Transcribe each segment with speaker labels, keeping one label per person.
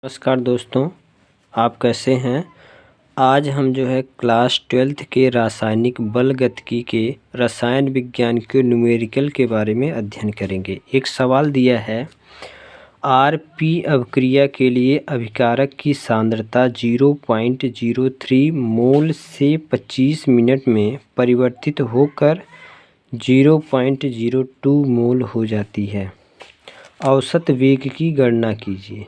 Speaker 1: नमस्कार दोस्तों, आप कैसे हैं। आज हम क्लास 12th के रासायनिक बलगतिकी के रसायन विज्ञान के न्यूमेरिकल के बारे में अध्ययन करेंगे। एक सवाल दिया है, Rp अभिक्रिया के लिए अभिकारक की सांद्रता 0.03 मोल से 25 मिनट में परिवर्तित होकर 0.02 मोल हो जाती है। औसत वेग की गणना कीजिए।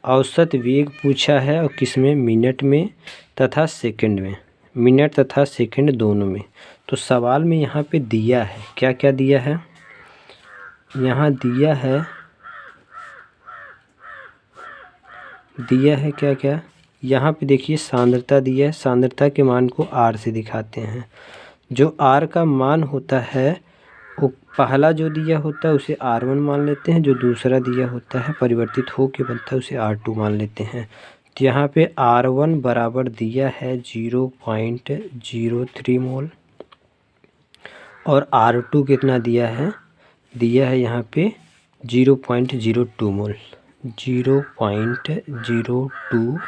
Speaker 1: औसत वेग पूछा है और किस में, मिनट में तथा सेकंड में, मिनट तथा सेकंड दोनों में। तो सवाल में यहाँ पे दिया है, क्या क्या दिया है, यहाँ दिया है क्या क्या, यहाँ पे देखिए सांद्रता दिया है। सांद्रता के मान को R से दिखाते हैं। जो R का मान होता है वो पहला जो दिया होता है उसे R1 मान लेते हैं, जो दूसरा दिया होता है परिवर्तित हो के बनता है उसे R2 मान लेते हैं। तो यहाँ पे R1 बराबर दिया है 0.03 मोल और R2 कितना दिया है यहाँ पे 0.02 मोल, 0.02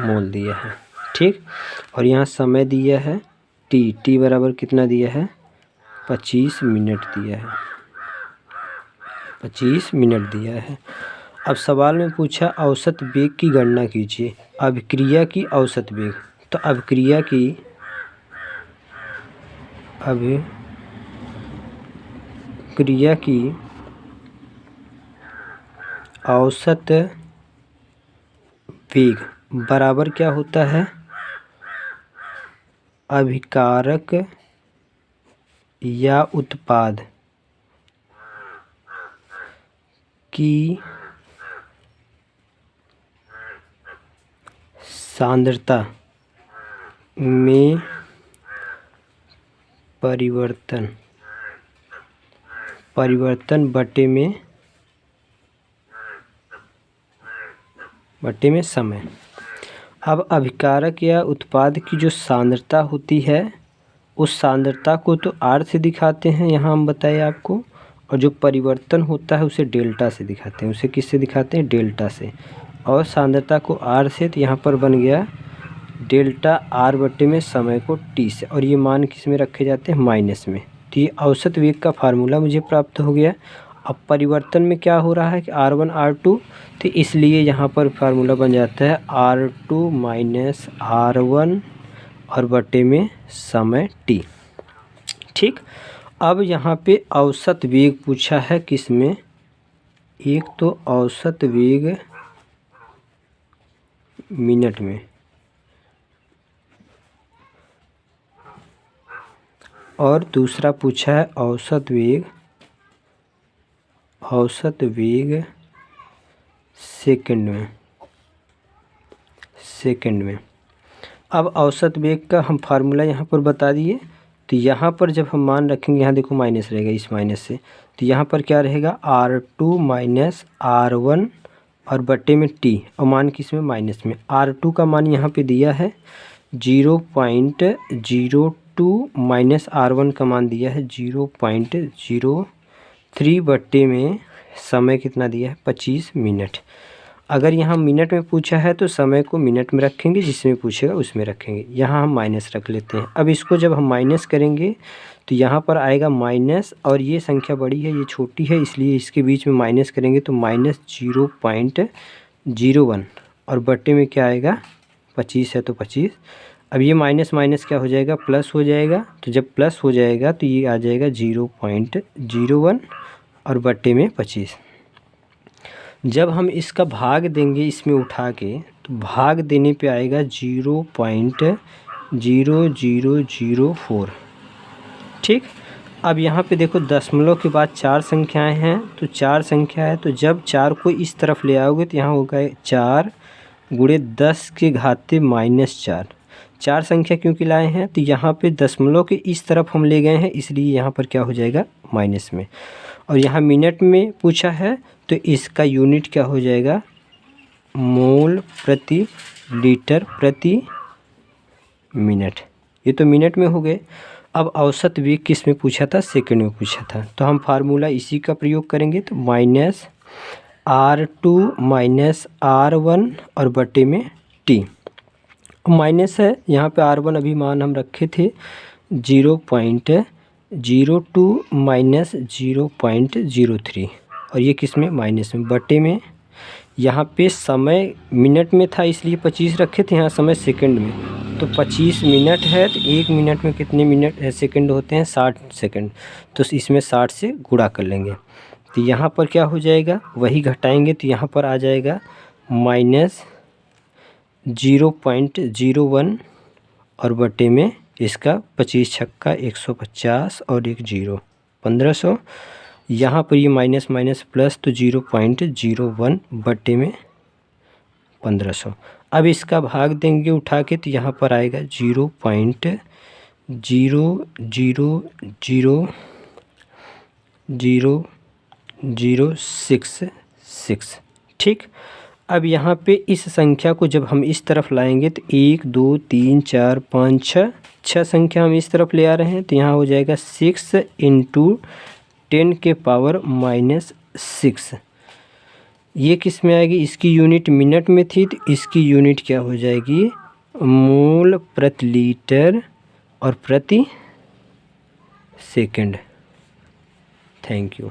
Speaker 1: मोल दिया है। ठीक, और यहाँ समय दिया है T बराबर कितना दिया है 25 मिनट दिया है, 25 मिनट दिया है। अब सवाल में पूछा औसत वेग की गणना कीजिए। अभिक्रिया की औसत वेग, तो अभिक्रिया की औसत वेग बराबर क्या होता है, अभिकारक या उत्पाद की सांद्रता में परिवर्तन बटे में समय। अब अभिकारक या उत्पाद की जो सांद्रता होती है उस सांद्रता को तो R से दिखाते हैं, यहाँ हम बताए आपको, और जो परिवर्तन होता है उसे डेल्टा से दिखाते हैं। उसे किससे दिखाते हैं, डेल्टा से। और सांद्रता को R से, तो यहाँ पर बन गया डेल्टा R बटे में समय को T से, और ये मान किस में रखे जाते हैं, माइनस में। तो ये औसत वेग का फार्मूला मुझे प्राप्त हो गया। अब परिवर्तन में क्या हो रहा है कि R1 R2, तो इसलिए यहाँ पर फार्मूला बन जाता है R2 माइनस R1 और बटे में समय T। ठीक, अब यहाँ पे औसत वेग पूछा है किस में, एक तो औसत वेग मिनट में और दूसरा पूछा है औसत वेग सेकंड में। अब औसत वेग का हम फार्मूला यहाँ पर बता दिए। तो यहाँ पर जब हम मान रखेंगे, यहाँ देखो माइनस रहेगा, इस माइनस से, तो यहाँ पर क्या रहेगा R2 माइनस R1 और बटे में T, और मान किस में, माइनस में। R2 का मान यहाँ पे दिया है 0.02 माइनस R1 का मान दिया है 0.03 बटे में समय कितना दिया है 25 मिनट। अगर यहाँ मिनट में पूछा है तो समय को मिनट में रखेंगे, जिसमें पूछेगा उसमें रखेंगे। यहाँ हम माइनस रख लेते हैं। अब इसको जब हम माइनस करेंगे तो यहाँ पर आएगा माइनस, और ये संख्या बड़ी है ये छोटी है, इसलिए इसके बीच में माइनस करेंगे तो माइनस 0.01 और बटे में क्या आएगा 25 है तो 25। अब ये माइनस माइनस क्या हो जाएगा, प्लस हो जाएगा। तो जब प्लस हो जाएगा तो ये आ जाएगा 0.01 और बटे में 25। जब हम इसका भाग देंगे इसमें उठा के, तो भाग देने पे आएगा 0.0004। ठीक, अब यहाँ पे देखो दशमलव के बाद 4 संख्याएं हैं, तो 4 संख्या है, तो जब 4 को इस तरफ ले आओगे तो यहाँ होगा 4 गुणे 10 के घाते -4। 4 संख्या क्योंकि लाए हैं, तो यहाँ पे दशमलव के इस तरफ हम ले गए हैं, इसलिए यहाँ पर क्या हो जाएगा माइनस में। और यहाँ मिनट में पूछा है तो इसका यूनिट क्या हो जाएगा, मोल प्रति लीटर प्रति मिनट। ये तो मिनट में हो गए। अब औसत वेग किस में पूछा था, सेकंड में पूछा था। तो हम फार्मूला इसी का प्रयोग करेंगे, तो माइनस R2 माइनस R1 और बटे में T। माइनस है यहाँ पे R1 अभी मान हम रखे थे 0.02 माइनस 0.03 और ये किस में माइनस में, बटे में यहाँ पे समय मिनट में था इसलिए 25 रखे थे, यहाँ समय सेकंड में, तो 25 मिनट है तो 1 मिनट में कितने मिनट सेकंड होते हैं, 60 सेकंड, तो इसमें 60 से गुणा कर लेंगे। तो यहाँ पर क्या हो जाएगा, वही घटाएंगे तो यहाँ पर आ जाएगा माइनस 0.01 और बटे में इसका 25 छक्का 150 और एक 0 1500। यहाँ पर ये माइनस माइनस प्लस तो 0.01 बटे में 1500। अब इसका भाग देंगे उठा के तो यहाँ पर आएगा 0.000066। ठीक। अब यहाँ पे इस संख्या को जब हम इस तरफ लाएंगे तो 1 2 3 4 5 6 संख्या हम इस तरफ ले आ रहे हैं, तो यहाँ हो जाएगा 6 × 10 के पावर -6। ये किस में आएगी, इसकी यूनिट मिनट में थी तो इसकी यूनिट क्या हो जाएगी, मोल प्रति लीटर और प्रति सेकंड। Thank you.